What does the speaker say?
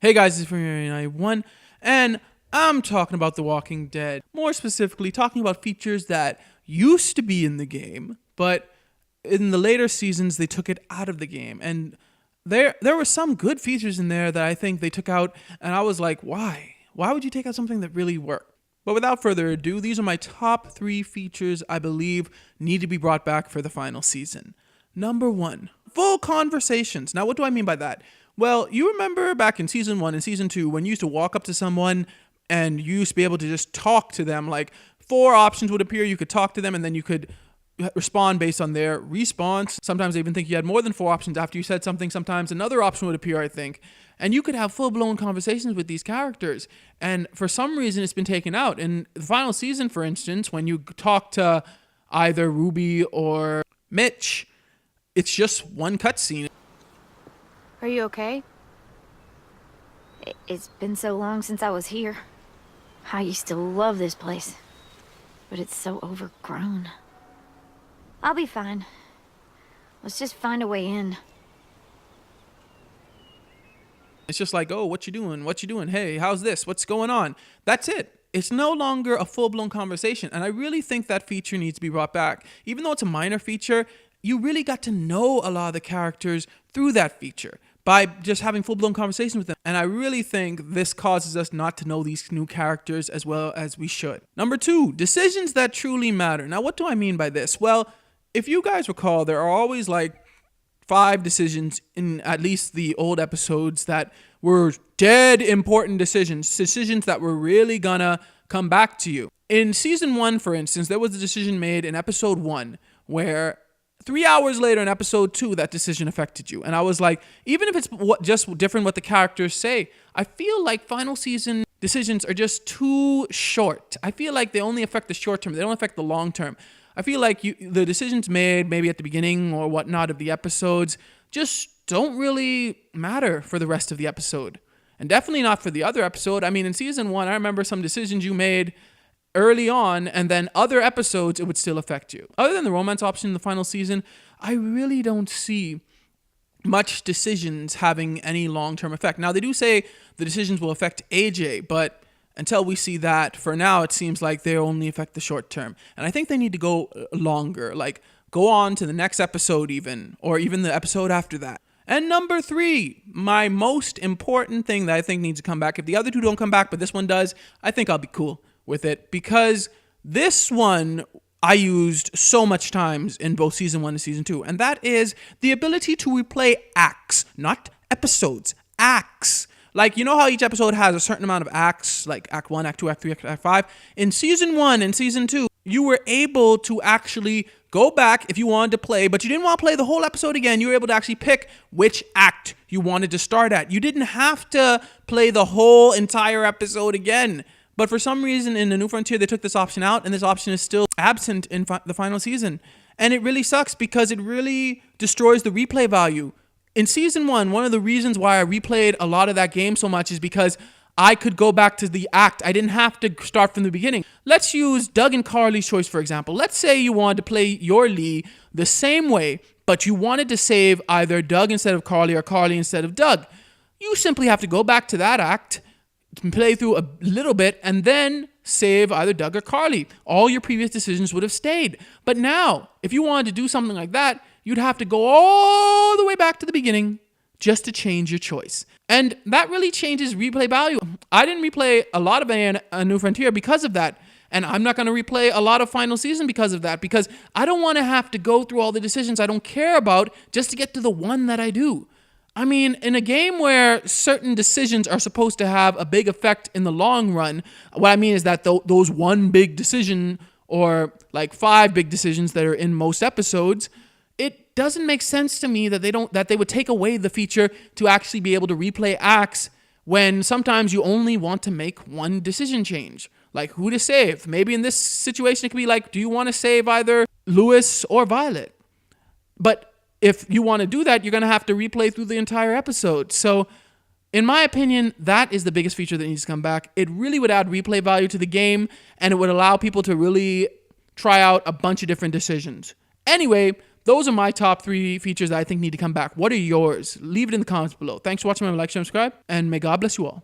Hey guys, it's from and I'm talking about The Walking Dead. More specifically, talking about features that used to be in the game, but in the later seasons they took it out of the game. And there were some good features in there that I think they took out, and I was like, why? Why would you take out something that really worked? But without further ado, these are my top 3 features I believe need to be brought back for the final season. Number 1, full conversations. Now, what do I mean by that? Well, you remember back in season 1 and season 2 when you used to walk up to someone and you used to be able to just talk to them. Like 4 options would appear, you could talk to them and then you could respond based on their response. Sometimes I even think you had more than 4 options after you said something. Sometimes another option would appear, I think. And you could have full-blown conversations with these characters. And for some reason, it's been taken out. In the final season, for instance, when you talk to either Ruby or Mitch, it's just one cutscene. Are you okay? It's been so long since I was here. I used to love this place, but it's so overgrown. I'll be fine. Let's just find a way in. It's just like, oh, what you doing? What you doing? Hey, how's this? What's going on? That's it. It's no longer a full-blown conversation, and I really think that feature needs to be brought back. Even though it's a minor feature, you really got to know a lot of the characters through that feature by just having full-blown conversations with them. And I really think this causes us not to know these new characters as well as we should. Number 2, decisions that truly matter. Now, what do I mean by this? Well, if you guys recall, there are always like 5 decisions in at least the old episodes that were dead important decisions that were really gonna come back to you. In season 1, for instance, there was a decision made in episode 1 where 3 hours later in episode 2, that decision affected you. And I was like, even if it's just different what the characters say, I feel like final season decisions are just too short. I feel like they only affect the short term. They don't affect the long term. I feel like the decisions made maybe at the beginning or whatnot of the episodes just don't really matter for the rest of the episode. And definitely not for the other episode. I mean, in season 1, I remember some decisions you made early on, and then other episodes, it would still affect you. Other than the romance option in the final season, I really don't see much decisions having any long-term effect. Now, they do say the decisions will affect AJ, but until we see that, for now, it seems like they only affect the short term. And I think they need to go longer, like go on to the next episode even, or even the episode after that. And number 3, my most important thing that I think needs to come back. If the other 2 don't come back, but this one does, I think I'll be cool with it, because this one I used so much times in both season 1 and season 2, and that is the ability to replay acts, not episodes, acts. Like, you know how each episode has a certain amount of acts, like Act 1, Act 2, Act 3, Act 5? In Season 1 and Season 2, you were able to actually go back if you wanted to play, but you didn't want to play the whole episode again. You were able to actually pick which act you wanted to start at. You didn't have to play the whole entire episode again. But for some reason, in the New Frontier, they took this option out, and this option is still absent in the final season. And it really sucks because it really destroys the replay value. In season 1, one of the reasons why I replayed a lot of that game so much is because I could go back to the act. I didn't have to start from the beginning. Let's use Doug and Carly's choice, for example. Let's say you wanted to play your Lee the same way, but you wanted to save either Doug instead of Carly or Carly instead of Doug. You simply have to go back to that act, play through a little bit, and then save either Doug or Carly. All your previous decisions would have stayed. But now, if you wanted to do something like that, you'd have to go all the way back to the beginning just to change your choice. And that really changes replay value. I didn't replay a lot of A New Frontier because of that. And I'm not going to replay a lot of Final Season because of that, because I don't want to have to go through all the decisions I don't care about just to get to the one that I do. I mean, in a game where certain decisions are supposed to have a big effect in the long run, what I mean is that those one big decision or like 5 big decisions that are in most episodes, it doesn't make sense to me that they would take away the feature to actually be able to replay acts when sometimes you only want to make one decision change. Like who to save. Maybe in this situation, it could be like, do you want to save either Lewis or Violet? But if you want to do that, you're going to have to replay through the entire episode. So, in my opinion, that is the biggest feature that needs to come back. It really would add replay value to the game, and it would allow people to really try out a bunch of different decisions. Anyway, Those are my top 3 features that I think need to come back. What are yours? Leave it in the comments below. Thanks for watching. Remember, like, share, subscribe, and may God bless you all.